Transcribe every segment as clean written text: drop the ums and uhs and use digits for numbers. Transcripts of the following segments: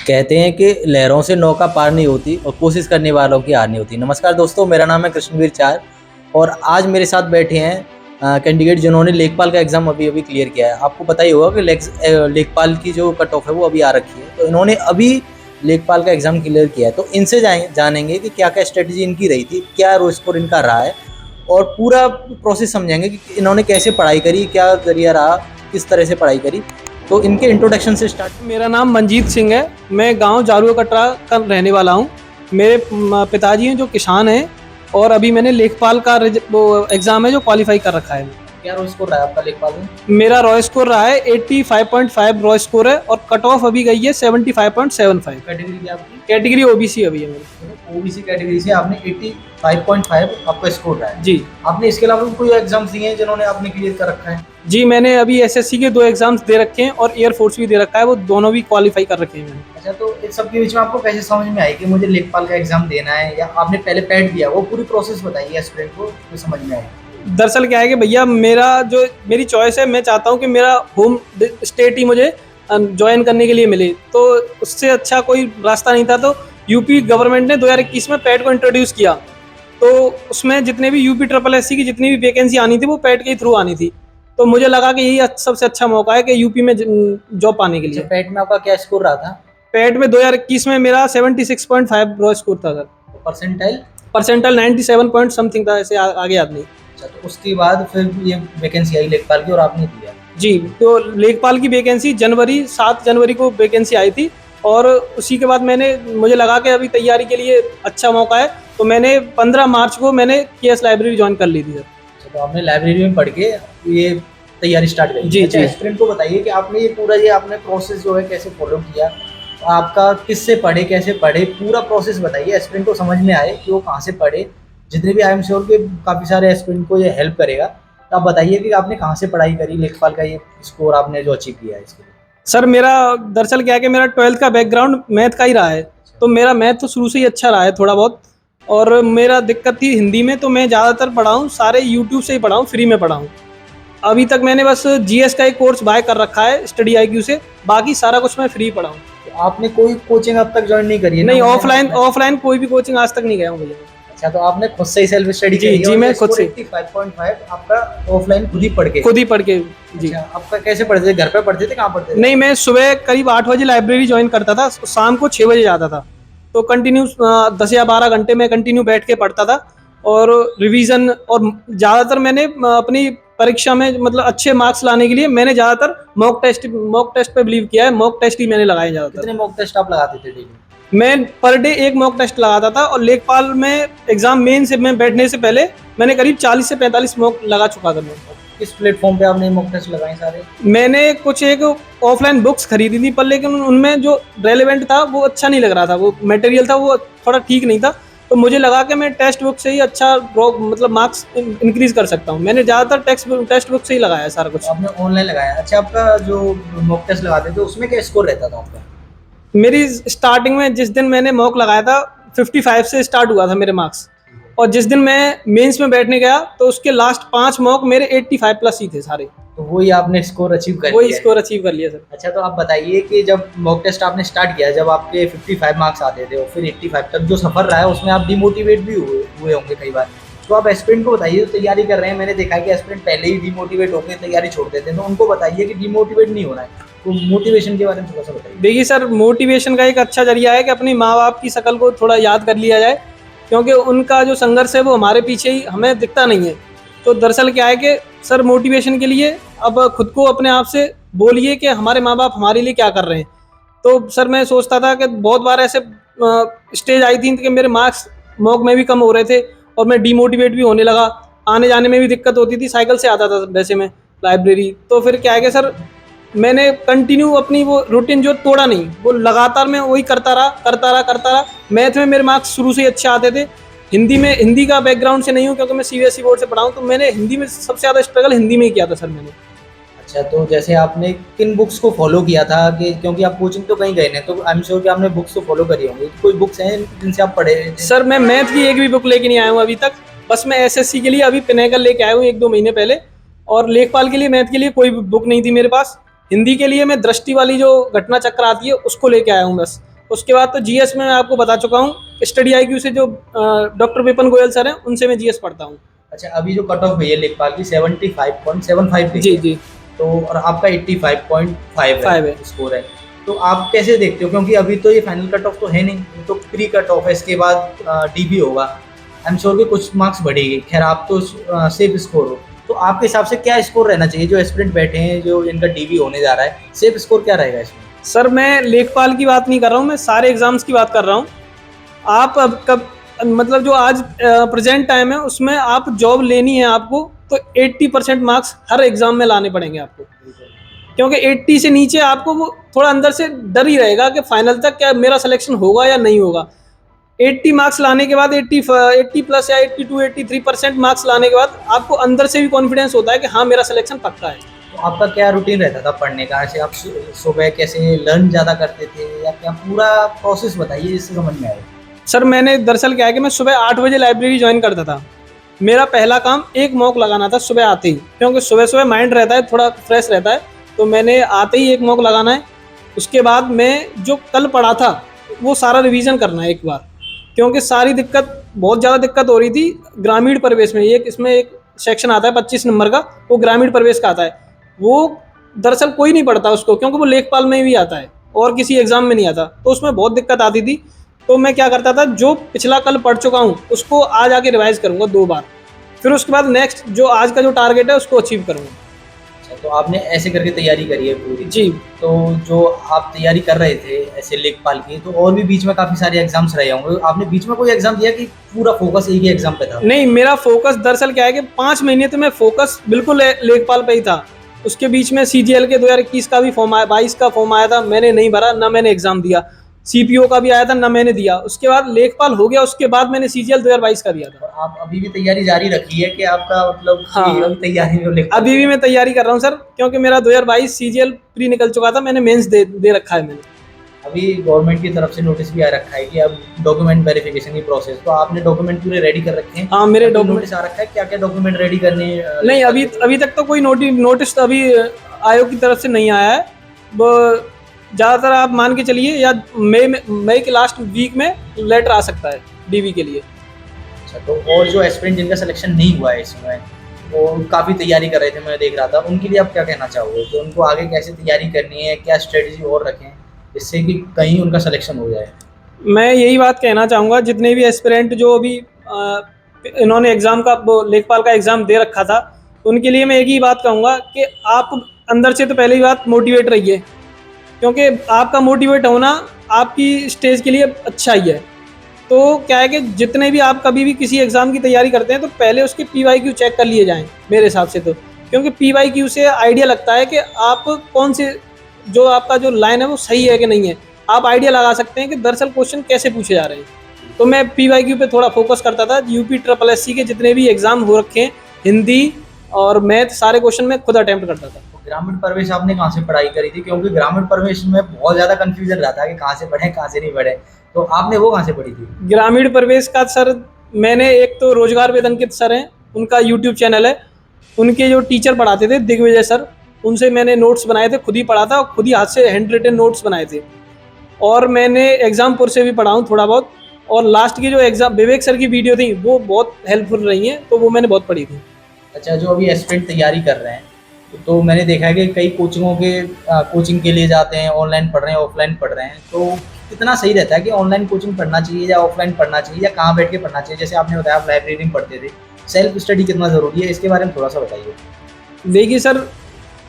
कहते हैं कि लहरों से नौका पार नहीं होती और कोशिश करने वालों की हार नहीं होती। नमस्कार दोस्तों, मेरा नाम है कृष्णवीर चार और आज मेरे साथ बैठे हैं कैंडिडेट जिन्होंने लेखपाल का एग्ज़ाम अभी अभी क्लियर किया है। आपको पता ही होगा कि लेखपाल की जो कट ऑफ है वो अभी आ रखी है, तो इन्होंने अभी लेखपाल का एग्ज़ाम क्लियर किया है। तो इनसे जानेंगे कि क्या क्या स्ट्रेटजी इनकी रही थी, क्या रो स्कोर इनका रहा है और पूरा प्रोसेस समझेंगे कि इन्होंने कैसे पढ़ाई करी, क्या जरिया रहा, किस तरह से पढ़ाई करी। तो इनके इंट्रोडक्शन से स्टार्ट। मेरा नाम मंजीत सिंह है। मैं गांव जारुआ कटरा का रहने वाला हूं। मेरे पिताजी हैं जो किसान हैं और अभी मैंने लेखपाल का वो एग्ज़ाम है जो क्वालिफाई कर रखा है। क्या रोल स्कोर रहा है आपका लेखपाल में? मेरा रॉ स्कोर रहा है 85.5 रॉ स्कोर है और कट ऑफ अभी गई है 75.75। कैटेगरी की आपकी? कैटेगरी ओबीसी अभी है मेरी। ओबीसी कैटेगरी से आपने 85.5 आपका स्कोर रहा है जी। आपने इसके अलावा कोई एग्जाम्स दिए हैं जिन्होंने आपने क्लियर कर रखा है? जी, मैंने अभी एसएससी के 2 एग्जाम्स दे रखे हैं और एयरफोर्स भी दे रखा है, वो दोनों भी क्वालिफाई कर रखे हैं मैंने। अच्छा, तो इन सब के बीच में आपको कैसे समझ में आई कि मुझे लेखपाल का एग्जाम देना है, या आपने पहले पैट दिया? वो पूरी प्रोसेस बताइए एस्पिरेंट को, तो समझ में आए। दरअसल क्या है कि भैया मेरी चॉइस है, मैं चाहता हूँ कि मेरा होम स्टेट ही मुझे ज्वाइन करने के लिए मिले, तो उससे अच्छा कोई रास्ता नहीं था। तो यूपी गवर्नमेंट ने 2021 में पैट को इंट्रोड्यूस किया, तो उसमें जितने भी यूपी ट्रिपल एससी की जितनी भी वैकेंसी आनी थी वो पैट के थ्रू आनी थी। तो मुझे लगा कि यही सबसे अच्छा मौका है कि यूपी में जॉब पाने के लिए। पैट में आपका क्या स्कोर रहा था? पैट में 2021 में मेरा 76.5 रॉ स्कोर था सर। परसेंटाइल 97 पॉइंट समथिंग था, ऐसे आगे याद नहीं। अच्छा, तो उसके बाद फिर ये वैकेंसी आई लेखपाल की और आपने दिया? जी, तो लेखपाल की वैकेंसी 7 जनवरी को वैकेंसी आई थी और उसी के बाद मुझे लगा कि अभी तैयारी के लिए अच्छा मौका है, तो मैंने 15 मार्च को मैंने केएस लाइब्रेरी ज्वाइन कर ली थी सर। तो आपने लाइब्रेरी में पढ़ के ये तैयारी स्टार्ट करी? जी। अच्छा, स्टूडेंट को बताइए कि आपने ये आपने प्रोसेस जो है कैसे फॉलो किया, आपका किससे पढ़े, कैसे पढ़े, पूरा प्रोसेस बताइए, एस्पिरेंट को समझ में आए कि वो कहाँ से पढ़े। जितने भी आई एम श्योर कि काफ़ी सारे एस्पिरेंट को ये हेल्प करेगा। तो आप बताइए कि आपने कहाँ से पढ़ाई करी, लेखपाल का ये स्कोर आपने जो अचीव किया है इसके लिए। सर मेरा दरअसल क्या है कि मेरा 12th का बैकग्राउंड मैथ का ही रहा है, तो मेरा मैथ तो शुरू से ही अच्छा रहा है थोड़ा बहुत, और मेरा दिक्कत थी हिंदी में, तो मैं ज़्यादातर पढ़ा हूँ सारे यूट्यूब से ही पढ़ा हूँ, फ्री में पढ़ा हूँ। अभी तक मैंने बस जीएस का एक कोर्स बाय कर रखा है स्टडी IQ से, बाकी सारा कुछ मैं फ्री पढ़ा हूँ। तो आपने कोई कोचिंग अब तक ज्वाइन नहीं करी है? नहीं, ऑफलाइन कोई भी कोचिंग आज तक नहीं गया हूँ भैया। अच्छा, तो आपने खुद से ही सेल्फ स्टडी जी, जी, मैं खुद से 85.5 आपका ऑफलाइन खुद ही पढ़ के? जी। अच्छा, आपका कैसे पढ़ते थे? घर पे पढ़ते थे, कहाँ पढ़ते थे? नहीं, मैं सुबह करीब 8 बजे लाइब्रेरी ज्वाइन करता था, शाम को 6 बजे जाता था, तो कंटिन्यू 10 या 12 घंटे में कंटिन्यू बैठ के पढ़ता था और रिवीजन। और ज़्यादातर मैंने अपनी परीक्षा में मतलब अच्छे मार्क्स लाने के लिए मैंने ज़्यादातर मॉक टेस्ट पे बिलीव किया है। मॉक टेस्ट ही मैंने लगाए ज़्यादातर। कितने मॉक टेस्ट आप लगाते थे डेली? मैं पर डे 1 मॉक टेस्ट लगाता था, और लेखपाल में एग्जाम मेन से मैं बैठने से पहले मैंने करीब 40 से 45 मॉक लगा चुका था। मैं किस प्लेटफॉर्म पे आपने मॉक टेस्ट लगाए सारे? मैंने कुछ एक ऑफलाइन बुक्स खरीदी थी, पर लेकिन उनमें जो रेलेवेंट था वो अच्छा नहीं लग रहा था, वो मटेरियल था वो थोड़ा ठीक नहीं था, तो मुझे लगा कि मैं टेक्स्ट बुक से ही अच्छा मतलब मार्क्स इंक्रीज कर सकता हूँ। मैंने ज़्यादातर टेक्स्ट बुक से ही लगाया सारा कुछ। आपने ऑनलाइन लगाया? अच्छा, आपका जो मॉक टेस्ट लगाते थे उसमें क्या स्कोर रहता था आपका? मेरी स्टार्टिंग में जिस दिन मैंने मॉक लगाया था 55 से स्टार्ट हुआ था मेरे मार्क्स, और जिस दिन मैं मेंस में बैठने गया तो उसके लास्ट 5 मॉक मेरे 85 प्लस ही थे सारे। तो वही आपने स्कोर अचीव कर लिया? वही स्कोर अचीव कर लिया सर। अच्छा, तो आप बताइए कि जब मॉक टेस्ट आपने स्टार्ट किया, जब आपके 55 मार्क्स आते थे और फिर 85 तक जो सफर रहा है उसमें आप डिमोटिवेट भी हुए होंगे कई बार, तो आप एस्पिरेंट को बताइए, तो तैयारी कर रहे हैं, मैंने देखा कि एस्पिरेंट पहले ही डिमोटिवेट होकर तैयारी छोड़ देते हैं, तो उनको बताइए कि डिमोटिवेट नहीं होना है। तो मोटिवेशन के बारे में थोड़ा सा बताइए। देखिए सर, मोटिवेशन का एक अच्छा जरिया है कि अपने माँ बाप की शक्ल को थोड़ा याद कर लिया जाए, क्योंकि उनका जो संघर्ष है वो हमारे पीछे ही हमें दिखता नहीं है। तो दरअसल क्या है कि सर मोटिवेशन के लिए अब खुद को अपने आप से बोलिए कि हमारे माँ बाप हमारे लिए क्या कर रहे हैं। तो सर मैं सोचता था कि बहुत बार ऐसे स्टेज आई थी कि मेरे मार्क्स मॉक में भी कम हो रहे थे और मैं डीमोटिवेट भी होने लगा, आने जाने में भी दिक्कत होती थी, साइकिल से आता था वैसे मैं लाइब्रेरी। तो फिर क्या है कि सर मैंने कंटिन्यू अपनी वो रूटीन जो तोड़ा नहीं, वो लगातार मैं वही करता रहा। मैथ में मेरे मार्क्स शुरू से ही अच्छे आते थे। हिंदी का बैकग्राउंड से नहीं हूँ, क्योंकि मैं CBSE बोर्ड से पढ़ा हूँ, तो मैंने हिंदी में सबसे ज़्यादा स्ट्रगल हिंदी में ही किया था सर मैंने। अच्छा, तो जैसे आपने किन बुक्स को फॉलो किया था, कि क्योंकि आप कोचिंग तो कहीं गए नहीं, तो आई एम श्योर कि आपने बुक्स तो फॉलो करी होंगी, कोई बुक्स हैं जिनसे आप पढ़े थे? सर मैं मैथ की एक भी बुक लेके नहीं आया हूँ अभी तक, बस मैं SSC के लिए अभी पिनेकल लेके आया हूँ 1-2 महीने पहले, और लेखपाल के लिए मैथ के लिए कोई बुक नहीं थी मेरे पास। हिंदी के लिए मैं दृष्टि वाली जो घटना चक्र आती है उसको लेके आया हूँ बस, उसके बाद तो जीएस में मैं आपको बता चुका हूँ, स्टडी आईक्यू से जो डॉक्टर विपिन गोयल सर हैं उनसे मैं जीएस पढ़ता हूँ। अच्छा, अभी जो कट ऑफ हुई है लेखपाल की 75.75 जी जी। तो और आपका 85.5 5 है। स्कोर है, तो आप कैसे देखते हो, क्योंकि अभी तो ये फाइनल कट ऑफ तो है नहीं, ये तो प्री कट ऑफ है, इसके बाद डीबी होगा, आई एम श्योर कि कुछ मार्क्स बढ़ेगी। खैर आप तो सेफ स्कोर हो, तो आपके हिसाब से क्या स्कोर रहना चाहिए जो एस्पिरेंट बैठे हैं, जो इनका डीबी होने जा रहा है, सेफ स्कोर क्या रहेगा इसमें? सर मैं लेखपाल की बात नहीं कर रहा हूँ, मैं सारे एग्जाम्स की बात कर रहा हूँ। आप अब कब मतलब जो आज प्रेजेंट टाइम है उसमें आप जॉब लेनी है आपको, तो 80% मार्क्स हर एग्जाम में लाने पड़ेंगे आपको, क्योंकि 80 से नीचे आपको वो थोड़ा अंदर से डर ही रहेगा कि फाइनल तक क्या मेरा सिलेक्शन होगा या नहीं होगा। 80 मार्क्स लाने के बाद 80 प्लस या 82 83% मार्क्स लाने के बाद आपको अंदर से भी कॉन्फिडेंस होता है कि हाँ मेरा सिलेक्शन पक्का है। तो आपका क्या रूटीन रहता था पढ़ने का? ऐसे आप सुबह कैसे लर्न ज़्यादा करते थे, या क्या पूरा प्रोसेस बताइए जिससे समझ में आए। सर मैंने दरअसल क्या है कि मैं सुबह 8 बजे लाइब्रेरी ज्वाइन करता था। मेरा पहला काम एक मॉक लगाना था सुबह आते ही, क्योंकि सुबह सुबह माइंड रहता है थोड़ा फ्रेश रहता है, तो मैंने आते ही एक मॉक लगाना है। उसके बाद मैं जो कल पढ़ा था वो सारा रिवीजन करना है एक बार, क्योंकि सारी दिक्कत बहुत ज़्यादा दिक्कत हो रही थी ग्रामीण परिवेश में। इसमें एक सेक्शन आता है 25 नंबर का, वो ग्रामीण परिवेश का आता है। वो दरअसल कोई नहीं पढ़ता उसको, क्योंकि वो लेखपाल में भी आता है और किसी एग्जाम में नहीं आता, तो उसमें बहुत दिक्कत आती थी। तो मैं क्या करता था, जो पिछला कल पढ़ चुका हूँ उसको आज आके रिवाइज करूँगा 2 बार, फिर उसके बाद नेक्स्ट जो आज का जो टारगेट है उसको अचीव करूँगा। अच्छा, तो आपने ऐसे करके तैयारी करी है पूरी? जी। तो जो आप तैयारी कर रहे थे ऐसे लेखपाल की, तो और भी बीच में काफ़ी सारे एग्जाम्स रहे होंगे, आपने बीच में कोई एग्जाम दिया कि पूरा फोकस एक ही एग्जाम पे था? नहीं, मेरा फोकस दरअसल क्या है कि 5 महीने तो मैं फोकस बिल्कुल लेखपाल पे ही था। उसके बीच में सीजीएल के 2021 का भी फॉर्म आया, 22 का फॉर्म आया था, मैंने नहीं भरा, ना मैंने एग्जाम दिया। सीपीओ का भी आया था, ना मैंने दिया। उसके बाद लेखपाल हो गया, उसके बाद मैंने सीजीएल 2022 का दिया था। और आप अभी भी तैयारी जारी रखी है कि आपका मतलब हाँ, कि अभी तैयारी में हो लेखपाल? अभी भी मैं तैयारी कर रहा हूँ सर, क्योंकि मेरा 2022 सीजीएल प्री निकल चुका था, मैंने मेंस दे रखा है मैंने। अभी गवर्नमेंट की तरफ से नोटिस भी आ रखा है कि अब डॉक्यूमेंट वेरिफिकेशन की प्रोसेस, तो आपने डॉक्यूमेंट पूरे रेडी कर रखे हैं? हाँ, मेरे डॉक्यूमेंट नोटिस आ रखा है, क्या क्या डॉक्यूमेंट रेडी करने हैं? नहीं, अभी तक तो कोई नोटिस अभी आयोग की तरफ से नहीं आया है। वो ज़्यादातर आप मान के चलिए या मई के लास्ट वीक में लेटर आ सकता है डीवी के लिए। अच्छा, तो और जो एस्पिरेंट जिनका सिलेक्शन नहीं हुआ है इसमें, वो काफ़ी तैयारी कर रहे थे, मैं देख रहा था, उनके लिए आप क्या कहना चाहोगे कि उनको आगे कैसे तैयारी करनी है, क्या स्ट्रेटजी और रखें जिससे कि कहीं उनका सिलेक्शन हो जाए? मैं यही बात कहना चाहूँगा, जितने भी एस्पिरेंट जो अभी इन्होंने एग्ज़ाम का लेखपाल का एग्ज़ाम दे रखा था, उनके लिए मैं एक ही बात कहूँगा कि आप अंदर से तो पहली बात मोटिवेट रहिए, क्योंकि आपका मोटिवेट होना आपकी स्टेज के लिए अच्छा ही है। तो क्या है कि जितने भी आप कभी भी किसी एग्ज़ाम की तैयारी करते हैं तो पहले उसके PYQ चेक कर लिए जाएँ मेरे हिसाब से तो, क्योंकि PYQ से आइडिया लगता है कि आप कौन से जो आपका जो लाइन है वो सही है कि नहीं है। आप आइडिया लगा सकते हैं कि दरअसल क्वेश्चन कैसे पूछे जा रहे हैं। तो मैं PYQ पे थोड़ा फोकस करता था। UPSSC के जितने भी एग्ज़ाम हो रखे हैं, हिंदी और मैथ, सारे क्वेश्चन मैं खुद अटेम्प्ट करता था। ग्रामीण प्रवेश आपने कहाँ से पढ़ाई करी थी? क्योंकि ग्रामीण प्रवेश में बहुत ज़्यादा कन्फ्यूजन रहता है कि कहाँ से पढ़ें कहाँ से नहीं पढ़ें, तो आपने वो कहाँ से पढ़ी थी? ग्रामीण प्रवेश का सर मैंने एक तो रोजगार वेद अंकित सर हैं, उनका यूट्यूब चैनल है, उनके जो टीचर पढ़ाते थे दिग्विजय सर, उनसे मैंने नोट्स बनाए थे, खुद ही पढ़ा था और खुद ही हाथ से हैंड रिटन नोट्स बनाए थे। और मैंने एग्जामपुर से भी पढ़ा हूँ थोड़ा बहुत, और लास्ट की जो एग्जाम विवेक सर की वीडियो थी वो बहुत हेल्पफुल रही हैं, तो वो मैंने बहुत पढ़ी थी। अच्छा, जो अभी एस्पिरेंट तैयारी कर रहे हैं, तो मैंने देखा है कि कई कोचिंगों के कोचिंग के लिए जाते हैं, ऑनलाइन पढ़ रहे हैं, ऑफलाइन पढ़ रहे हैं, तो कितना सही रहता है कि ऑनलाइन कोचिंग पढ़ना चाहिए या ऑफलाइन पढ़ना चाहिए, या कहाँ बैठ के पढ़ना चाहिए? जैसे आपने बताया आप लाइब्रेरी में पढ़ते थे, सेल्फ स्टडी कितना ज़रूरी है, इसके बारे में थोड़ा सा बताइए। देखिए सर,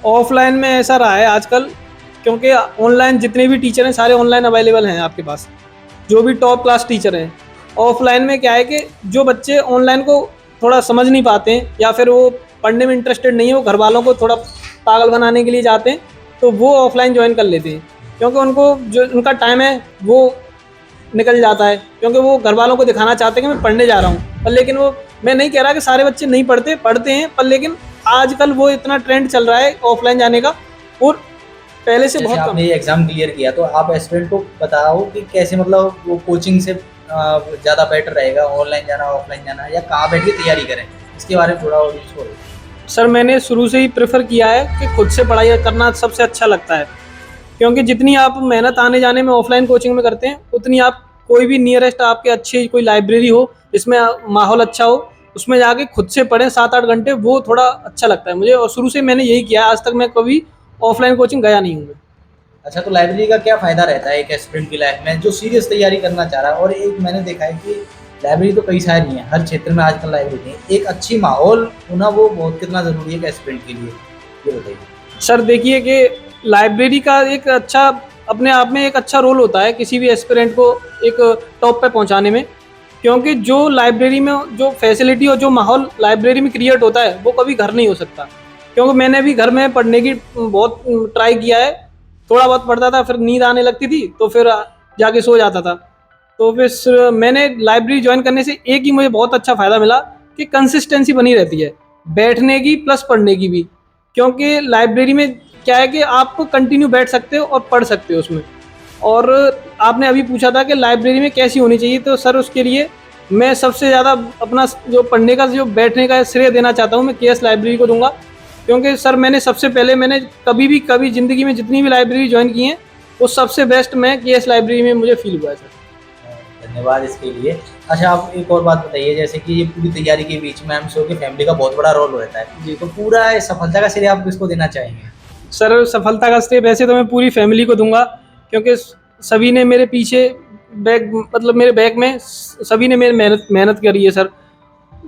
ऑफलाइन में ऐसा रहा है आजकल, क्योंकि ऑनलाइन जितने भी टीचर हैं सारे ऑनलाइन अवेलेबल हैं आपके पास, जो भी टॉप क्लास टीचर हैं। ऑफलाइन में क्या है कि जो बच्चे ऑनलाइन को थोड़ा समझ नहीं पाते हैं या फिर वो पढ़ने में इंटरेस्टेड नहीं है, वो घर वालों को थोड़ा पागल बनाने के लिए जाते हैं, तो वो ऑफलाइन ज्वाइन कर लेते हैं, क्योंकि उनको जो उनका टाइम है वो निकल जाता है, क्योंकि वो घर वालों को दिखाना चाहते हैं कि मैं पढ़ने जा रहा हूँ। पर लेकिन वो, मैं नहीं कह रहा कि सारे बच्चे नहीं पढ़ते हैं, पर लेकिन आजकल वो इतना ट्रेंड चल रहा है ऑफलाइन जाने का, और पहले से बहुत कम। आपने ये एग्ज़ाम क्लियर किया, तो आप एस्पिरेंट को बताओ कि कैसे मतलब वो कोचिंग से ज़्यादा बेटर रहेगा, ऑनलाइन जाना, ऑफलाइन जाना, या कहाँ बैठ के तैयारी करें, इसके बारे में थोड़ा और छोड़ो। सर मैंने शुरू से ही प्रेफर किया है कि खुद से पढ़ाई करना सबसे अच्छा लगता है, क्योंकि जितनी आप मेहनत आने जाने में ऑफलाइन कोचिंग में करते हैं, उतनी आप कोई भी नियरेस्ट आपके अच्छी कोई लाइब्रेरी हो जिसमें माहौल अच्छा हो, उसमें जाके खुद से पढ़ें 7-8 घंटे, वो थोड़ा अच्छा लगता है मुझे। और शुरू से मैंने यही किया है, आज तक मैं कभी ऑफलाइन कोचिंग गया नहीं हूँ मैं। अच्छा, तो लाइब्रेरी का क्या फ़ायदा रहता है एक एस्पिरेंट की लाइफ में जो सीरियस तैयारी करना चाह रहा है? और एक मैंने देखा है कि लाइब्रेरी तो कई सारी हैं, हर क्षेत्र में आजकल लाइब्रेरी है। एक अच्छी माहौल होना वो बहुत कितना ज़रूरी है एक एस्पिरेंट के लिए, ये बताइए? सर देखिए कि लाइब्रेरी का एक अच्छा अपने आप में एक अच्छा रोल होता है किसी भी एस्पिरेंट को एक टॉप पे पहुंचाने में, क्योंकि जो लाइब्रेरी में जो फैसिलिटी और जो माहौल लाइब्रेरी में क्रिएट होता है वो कभी घर नहीं हो सकता। क्योंकि मैंने भी घर में पढ़ने की बहुत ट्राई किया है, थोड़ा बहुत पढ़ता था, फिर नींद आने लगती थी तो फिर जाके सो जाता था। तो फिर मैंने लाइब्रेरी ज्वाइन करने से एक ही मुझे बहुत अच्छा फ़ायदा मिला कि कंसिस्टेंसी बनी रहती है बैठने की प्लस पढ़ने की भी। क्योंकि लाइब्रेरी में क्या है कि आप कंटिन्यू बैठ सकते हो और पढ़ सकते हो उसमें। और आपने अभी पूछा था कि लाइब्रेरी में कैसी होनी चाहिए, तो सर उसके लिए मैं सबसे ज़्यादा अपना जो पढ़ने का जो बैठने का श्रेय देना चाहता हूँ, मैं केएस लाइब्रेरी को दूंगा। क्योंकि सर मैंने सबसे पहले मैंने कभी ज़िंदगी में जितनी भी लाइब्रेरी ज्वाइन की हैं, वो सबसे बेस्ट मैं केएस लाइब्रेरी में मुझे फील हुआ है सर। धन्यवाद इसके लिए। अच्छा, आप एक और बात बताइए, जैसे कि ये पूरी तैयारी के बीच में आई एम श्योर कि फैमिली का बहुत बड़ा रोल रहता है। जी। तो पूरा ये सफलता का श्रेय आप किसको देना चाहेंगे? सर सफलता का श्रेय वैसे तो मैं पूरी फैमिली को दूंगा, क्योंकि सभी ने मेरे पीछे बैक मतलब मेरे बैक में सभी ने मेरी मेहनत मेहनत करी है सर।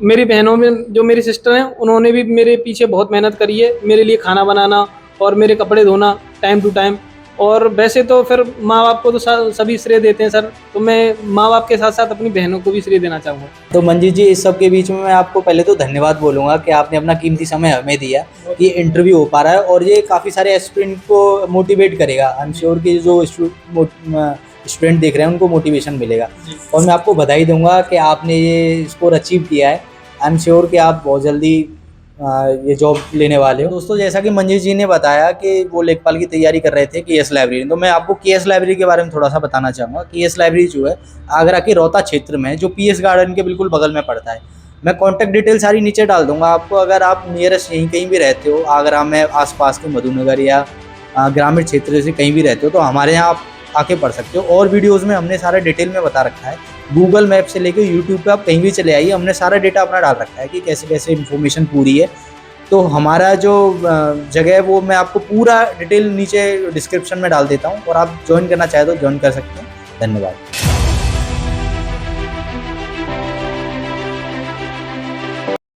मेरी बहनों में जो मेरी सिस्टर हैं, उन्होंने भी मेरे पीछे बहुत मेहनत करी है, मेरे लिए खाना बनाना और मेरे कपड़े धोना टाइम टू टाइम। और वैसे तो फिर माँ बाप को तो सभी श्रेय देते हैं सर, तो मैं माँ बाप के साथ साथ अपनी बहनों को भी श्रेय देना चाहूँगा। तो मंजीत जी, इस सब के बीच में मैं आपको पहले तो धन्यवाद बोलूँगा कि आपने अपना कीमती समय हमें दिया, ये इंटरव्यू हो पा रहा है और ये काफ़ी सारे एस्पिरेंट को मोटिवेट करेगा। आई एम श्योर कि जो स्टूडेंट देख रहे हैं उनको मोटिवेशन मिलेगा। और मैं आपको बधाई दूंगा कि आपने ये स्कोर अचीव किया है। आई एम श्योर कि आप बहुत जल्दी ये जॉब लेने वाले हो। दोस्तों, जैसा कि मंजीत जी ने बताया कि वो लेखपाल की तैयारी कर रहे थे केएस लाइब्रेरी, तो मैं आपको केएस लाइब्रेरी के बारे में थोड़ा सा बताना चाहूँगा। केएस लाइब्रेरी जो है आगरा के रोहता क्षेत्र में, जो पीएस गार्डन के बिल्कुल बगल में पड़ता है। मैं कॉन्टैक्ट डिटेल सारी नीचे डाल दूंगा आपको। अगर आप नियरेस्ट यहीं कहीं भी रहते हो, आगरा में आसपास के मधुनगर या ग्रामीण क्षेत्र से कहीं भी रहते हो, तो हमारे यहाँ आप आके पढ़ सकते हो। और वीडियोज़ में हमने सारा डिटेल में बता रखा है, गूगल मैप से लेकर यूट्यूब पे आप कहीं भी चले आइए, हमने सारा डेटा अपना डाल रखा है कि कैसे कैसे इन्फॉर्मेशन पूरी है। तो हमारा जो जगह है वो मैं आपको पूरा डिटेल नीचे डिस्क्रिप्शन में डाल देता हूँ, और आप ज्वाइन करना चाहे तो ज्वाइन कर सकते हैं। धन्यवाद।